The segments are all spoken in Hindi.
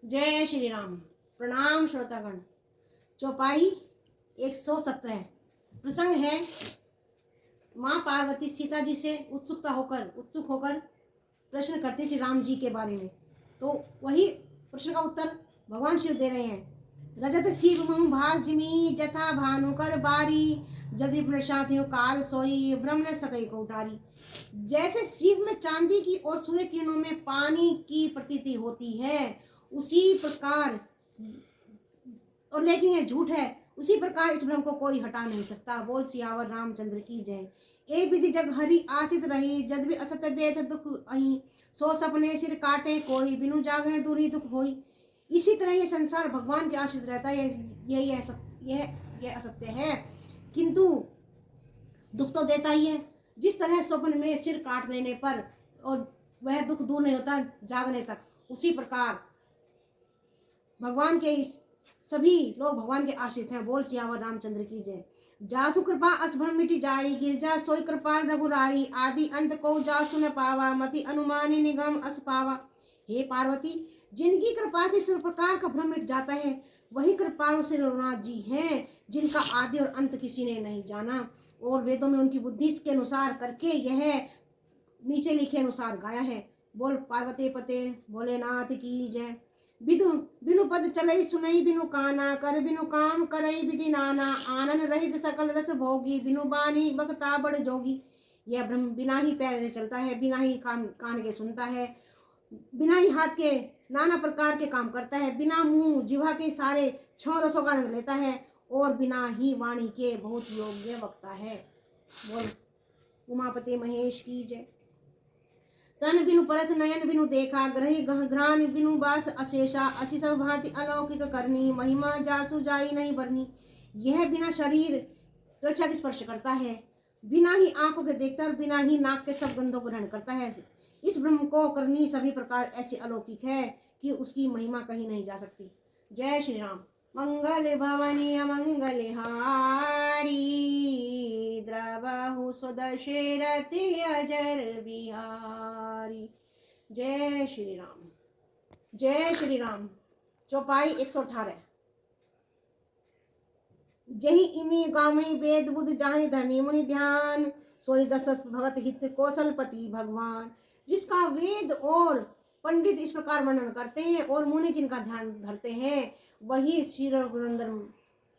जय श्री राम। प्रणाम श्रोतागण। चौपाई 117 प्रसंग है माँ पार्वती सीता जी से उत्सुक होकर प्रश्न करते श्री राम जी के बारे में। तो वही प्रश्न का उत्तर भगवान शिव दे रहे हैं। रजत शिव मम भास जिमी जथा भानुकर बारी जदि प्रसाद काल सोई ब्रह्म न सकई को उठारी। जैसे शिव में चांदी की और सूर्य किरणों में पानी की प्रतीति होती है उसी प्रकार, और लेकिन ये झूठ है, उसी प्रकार इस भ्रम को कोई हटा नहीं सकता। बोल सियावर रामचंद्र की जय। एक विधि जग हरि आचित रही जद भी असत्य देत दुख अही सो सपने सिर काटे कोई बिनु जागने दूरी दुख होई। इसी तरह ये संसार भगवान के आश्रित रहता है। यह असत्य है किंतु दुख तो देता ही है। जिस तरह स्वप्न में सिर काट लेने पर और वह दुख दूर नहीं होता जागने तक, उसी प्रकार भगवान के सभी लोग भगवान के आश्रित हैं। बोल सियावर रामचंद्र की जय। जासु कृपा अस भ्रम मिटी जाई गिरजा सोई कृपाल रघुराई आदि अंत को जासु न पावा मति अनुमानी निगम अस पावा। हे पार्वती, जिनकी कृपा से इस प्रकार का भ्रम मिट जाता है वही कृपालु श्री रघुनाथ जी हैं, जिनका आदि और अंत किसी ने नहीं जाना और वेदों में उनकी बुद्धि के अनुसार करके यह नीचे लिखे अनुसार गाया है। बोल पार्वती पते भोलेनाथ की जय। बिनु पद चलई सुनई बिनु काना कर बिनु काम करई विधि नाना आनन रहित सकल रस भोगी बिनु बानी बखता बड़ जोगी। यह ब्रह्म बिना ही पैर चलता है, बिना ही कान के सुनता है, बिना ही हाथ के नाना प्रकार के काम करता है, बिना मुंह जिह्वा के सारे 6 रसों का आनंद लेता है और बिना ही वाणी के बहुत योग्य वक्ता है। बोल उमापति महेश की जय। तन बिनु परस नयन बिनु देखा ग्रही घ्राण बिनु बास अशेषा असी सब भांति अलौकिक करनी महिमा जासु जाई नहीं भरनी। यह बिना शरीर त्वचा के स्पर्श करता है, बिना ही आंखों के देखता है और बिना ही नाक के सब गंधों को ग्रहण करता है। इस ब्रह्म को करनी सभी प्रकार ऐसी अलौकिक है कि उसकी महिमा कहीं नहीं जा सकती। जय श्री राम। मंगल भवनी अमंगल हारी द्रवहु सुदशरथि अजर बिहारी। जय श्री राम। जय श्री राम। चौपाई 118 जही इमी गामई वेद बुद्ध जाहि धनी मुनि ध्यान सोई दशस भगत हित कौशलपति भगवान। जिसका वेद और पंडित इस प्रकार वर्णन करते हैं और मुनि जिनका ध्यान धरते हैं वही श्री रघुनंदन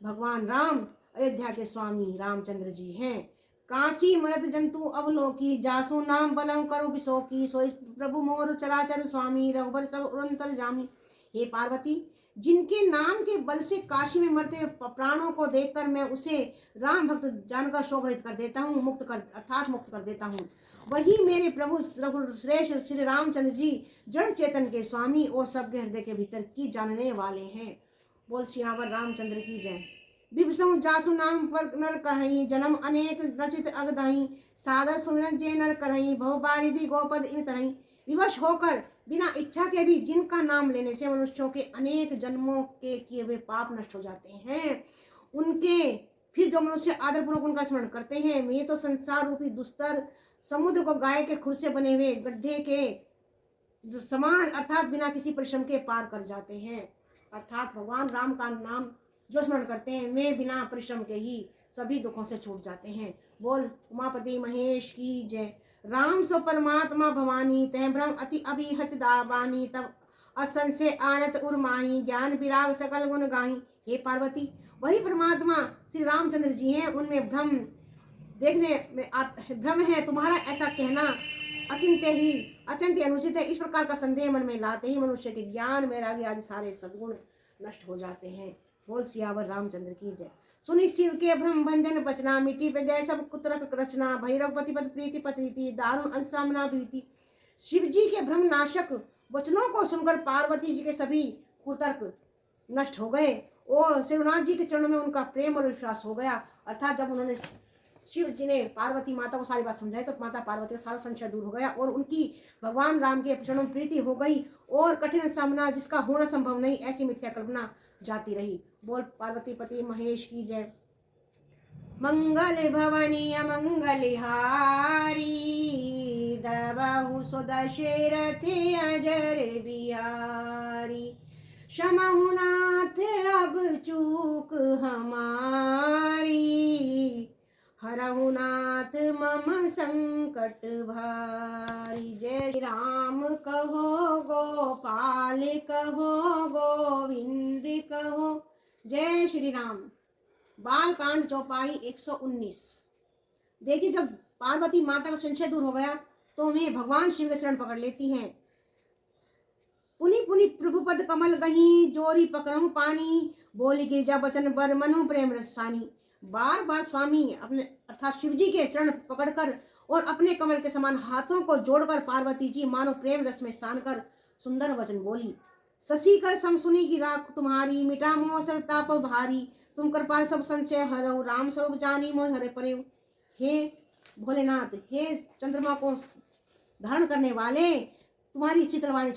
भगवान राम अयोध्या के स्वामी रामचंद्र जी हैं। काशी मरत जंतु अवलोकी जासु नाम बलम करो विशोकी सोई प्रभु मोर चराचर स्वामी रघुबर सब उरंतर जामी। हे पार्वती, जिनके नाम के बल से काशी में मरते प्राणों को देखकर मैं उसे राम भक्त जानकर शोक रहित कर देता हूँ, मुक्त कर देता हूँ, वही मेरे प्रभु रघुश्रेष्ठ श्री रामचंद्र जी जड़ चेतन के स्वामी और सबके हृदय के भीतर की जानने वाले हैं। बोल सियावर रामचंद्र की जय। विभसौ जासु नाम पर नर कहीं जन्म अनेक रचित अगदहीं सादर सुमिरन जे नर करहीं भव बारिधि गोपद इन तरहीं। विवश होकर बिना इच्छा के भी जिनका नाम लेने से मनुष्यों के अनेक जन्मों के किए हुए पाप नष्ट हो जाते हैं, उनके फिर जो मनुष्य आदरपूर्वक उनका स्मरण करते हैं वे तो संसार रूपी दुस्तर समुद्र को गाय के खुर से बने हुए गड्ढे के समान अर्थात बिना किसी परिश्रम के पार कर जाते हैं। अर्थात भगवान राम का नाम जो स्मरण करते हैं वे बिना परिश्रम के ही सभी दुखों से छूट जाते हैं। बोल उमापति महेश की जय। राम सो परमात्मा भवानी तह ब्रह्म अति अभिहत दाबानी तब असंशय आनत उर्माही ज्ञान विराग सकल गुण गाही। हे पार्वती, वही परमात्मा श्री रामचंद्र जी हैं, उनमें भ्रम देखने में भ्रम है। तुम्हारा ऐसा कहना अत्यंत अनुचित है। इस प्रकार का संदेह मन में लाते ही मनुष्य के ज्ञान वैराग्य आदि सारे सद्गुण नष्ट हो जाते हैं। बोल सियावर रामचंद्र की जय। सुनि शिव के ब्रह्म भंजन बचना मिट्टी पे गए सब कुतरक रचना भैरवपति पद प्रीति पतिति दारुण अंसामना भीति। शिव जी के ब्रह्म नाशक वचनों को सुनकर पार्वती जी के सभी कुतर्क नष्ट हो गए और शिवनाथ जी के चरणों में उनका प्रेम और विश्वास हो गया। अर्थात जब उन्होंने शिव जी ने पार्वती माता को सारी बात समझाई तो माता पार्वती का सारा संशय दूर हो गया और उनकी भगवान राम के चरणों में प्रीति हो गई और कठिन सामना जिसका होना संभव नहीं ऐसी मिथ्या कल्पना जाती रही। बोल पार्वती पति महेश की जय। मंगल भवनी अमंगल हारी द्रवहु सुदशरथि अजर बिहारी। क्षमहु नाथ अब चूक हमारी, हरहु नाथ मम संकट भारी। जय श्री राम कहो गोपाल कहो गोविंद कहो। जय श्री राम। बालकांड चौपाई 119। देखिए, जब पार्वती माता का संशय दूर हो गया तो वे भगवान शिव के चरण पकड़ लेती हैं। पुनि पुनि प्रभु पद कमल गही, जोरी पकड़ूं पानी, बोली गिरिजा बचन बर मनु प्रेम रसानी। बार बार स्वामी अपने अर्थात शिव जी के चरण पकड़कर और अपने कमल के समान हाथों को जोड़कर पार्वती जी मानो प्रेम रस में सान कर सुंदर वचन बोली। शशि कर सम सुनी की राख तुम्हारी, मिटा मोह सर ताप भारी, तुम कृपाल सब संशय हरऊ, राम स्वरूप जानी मोह हरे परे। हे भोलेनाथ, हे चंद्रमा को धारण करने वाले, तुम्हारी शीतल वाणी